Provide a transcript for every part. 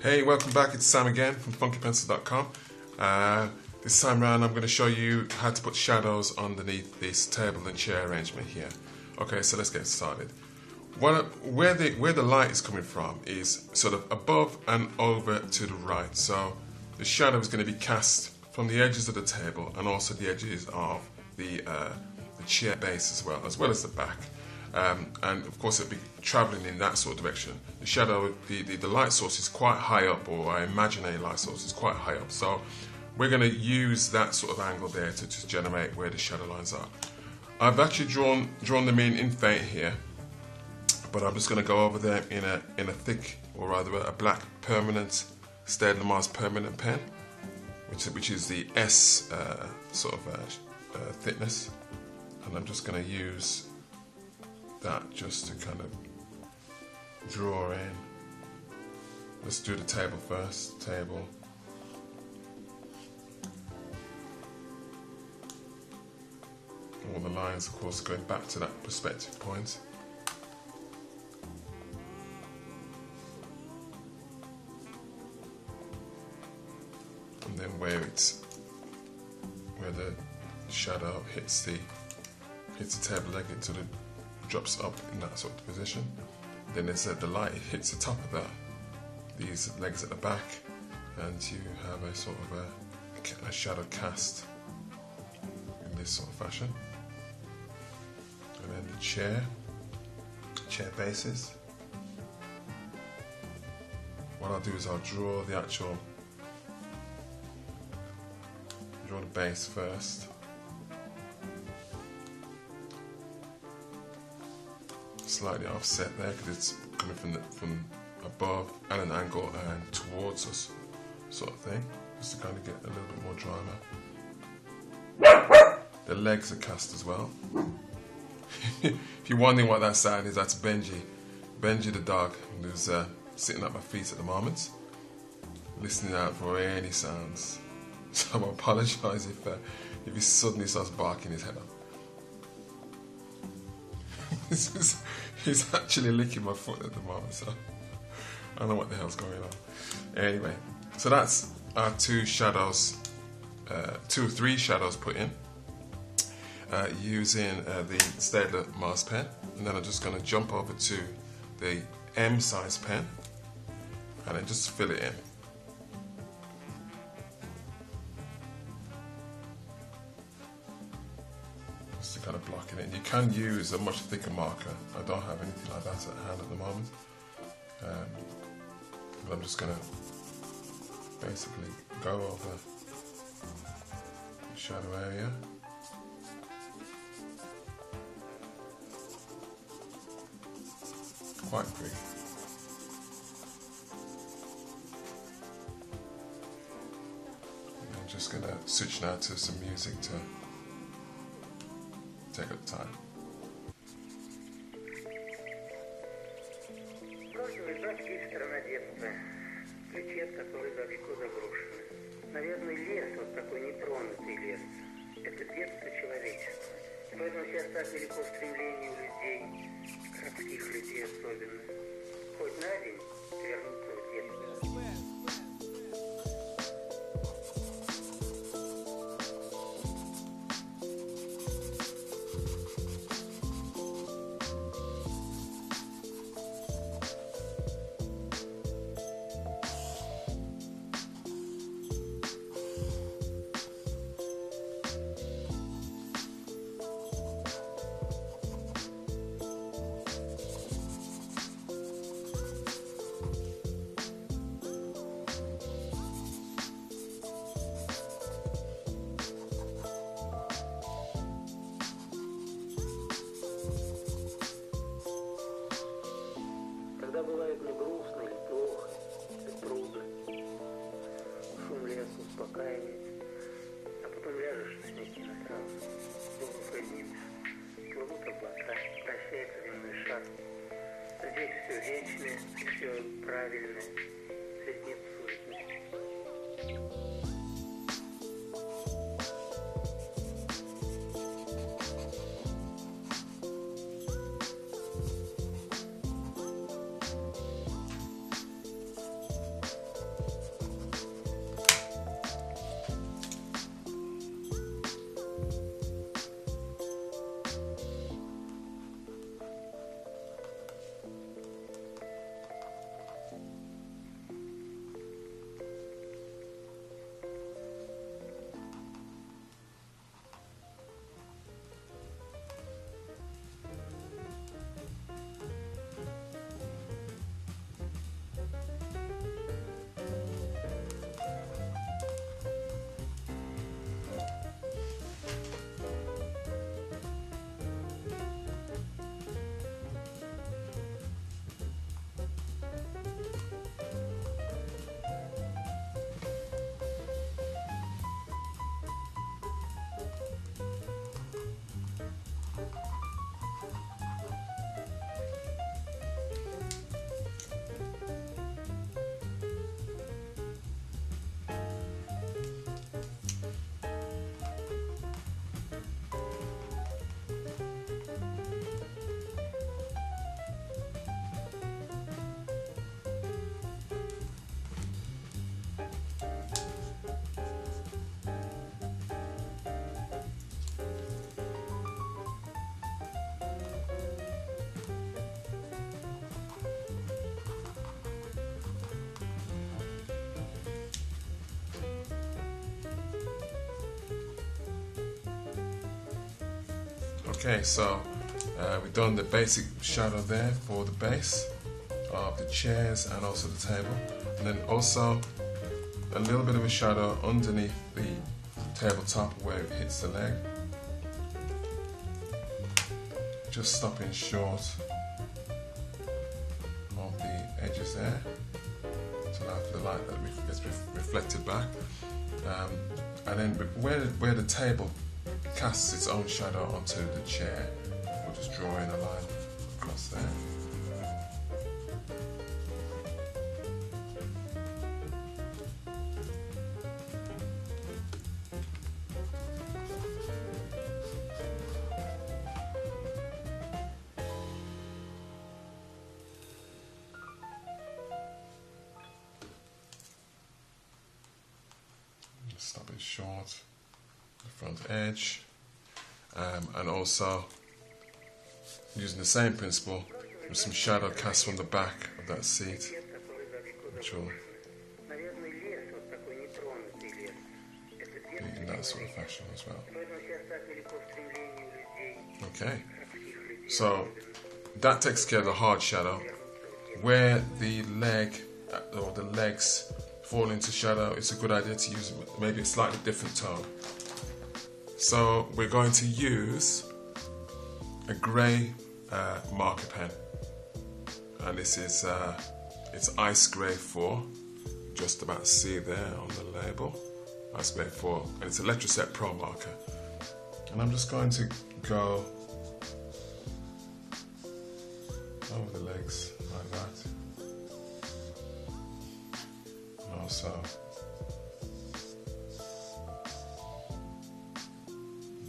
Hey, welcome back. It's Sam again from funkypencil.com. This time around I'm going to show you how to put shadows underneath this table and chair arrangement here. Okay, so let's get started. Where the light is coming from is sort of above and over to the right. So the shadow is going to be cast from the edges of the table and also the edges of the chair base as well as the back. And of course it'll be traveling in that sort of direction. The shadow, the light source is quite high up, or our imaginary light source is quite high up. So we're going to use that sort of angle there to just generate where the shadow lines are. I've actually drawn them in faint here, but I'm just going to go over them in a thick, or rather a black permanent Staedtler Mars permanent pen, which is the S thickness, and I'm just going to use that just to kind of draw in. Let's do the table first. Table. All the lines, of course, going back to that perspective point. And then where the shadow hits the table leg drops up in that sort of position. Then it's the light hits the top of these legs at the back, and you have a sort of a shadow cast in this sort of fashion. And then the chair bases. What I'll do is I'll draw the base first. Slightly offset there because it's coming from above at an angle and towards us, sort of thing, just to kind of get a little bit more drama. The legs are cast as well. If you're wondering what that sound is, that's Benji the dog, who's sitting at my feet at the moment, listening out for any sounds. So I apologise if he suddenly starts barking his head up. He's actually licking my foot at the moment, so I don't know what the hell's going on. Anyway, so that's our two or three shadows put in using the Staedtler Mars pen, and then I'm just going to jump over to the M size pen and then just fill it in. To kind of block it in. You can use a much thicker marker. I don't have anything like that at hand at the moment, but I'm just going to basically go over the shadow area. Quite quick. And I'm just going to switch now to some music to take up time. Каждого из нас есть сторона детства, ключи от которой далеко заброшены. Наверное, лес, вот такой нетронутый лес, это детство человечества. И поэтому сейчас так велико стремление у людей, городских людей особенно, хоть на день вернуться в детство. Когда бывает мне грустно или плохо, или трудно, шум леса успокаивает, а потом ляжешь на снег на траву, долго поднимешь, плывут облака, прощается земной шар. Здесь все вечное, все правильное, здесь нет суетности. Okay, so we've done the basic shadow there for the base of the chairs and also the table, and then also a little bit of a shadow underneath the tabletop where it hits the leg, just stopping short of the edges there, so after the light that gets reflected back, and then where the table casts its own shadow onto the chair, we'll just draw in a line across there. Stop it short, the front edge, and also using the same principle with some shadow cast from the back of that seat, which will be in that sort of fashion as well. Okay, so that takes care of the hard shadow. Where the leg or the legs fall into shadow, it's a good idea to use maybe a slightly different tone. So we're going to use a grey marker pen, and this is it's Ice Grey 4, just about see there on the label, Ice Grey 4, and it's Electroset Pro marker. And I'm just going to go over the legs like that. Also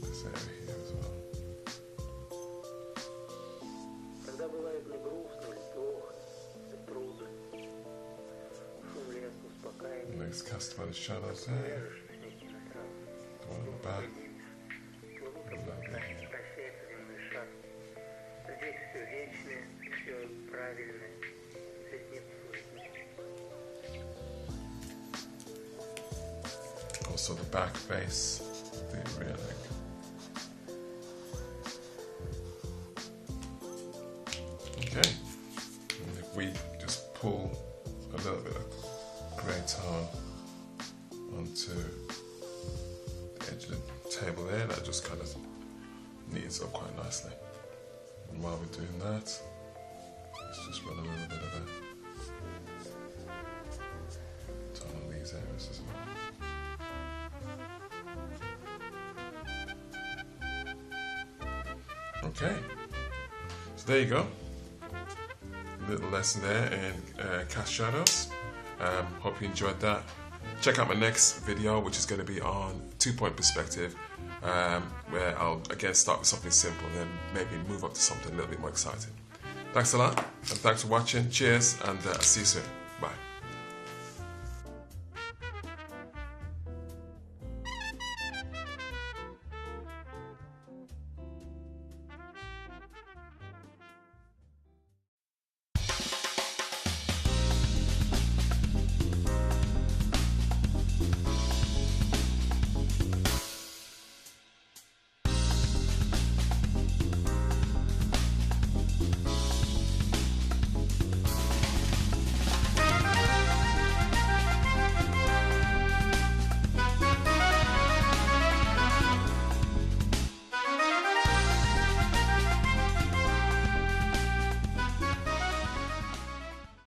this area here as well. Legs cast by the shadows there. Go on the back. Also the back face of the rear leg. Okay, and if we just pull a little bit of grey tone onto the edge of the table there, that just kind of neatens up quite nicely. And while we're doing that, let's just run a little bit of a tone on these areas as well. Okay, so there you go. A little lesson there in cast shadows. Hope you enjoyed that. Check out my next video, which is going to be on 2-point perspective, where I'll again start with something simple and then maybe move up to something a little bit more exciting. Thanks a lot, and thanks for watching. Cheers, and see you soon.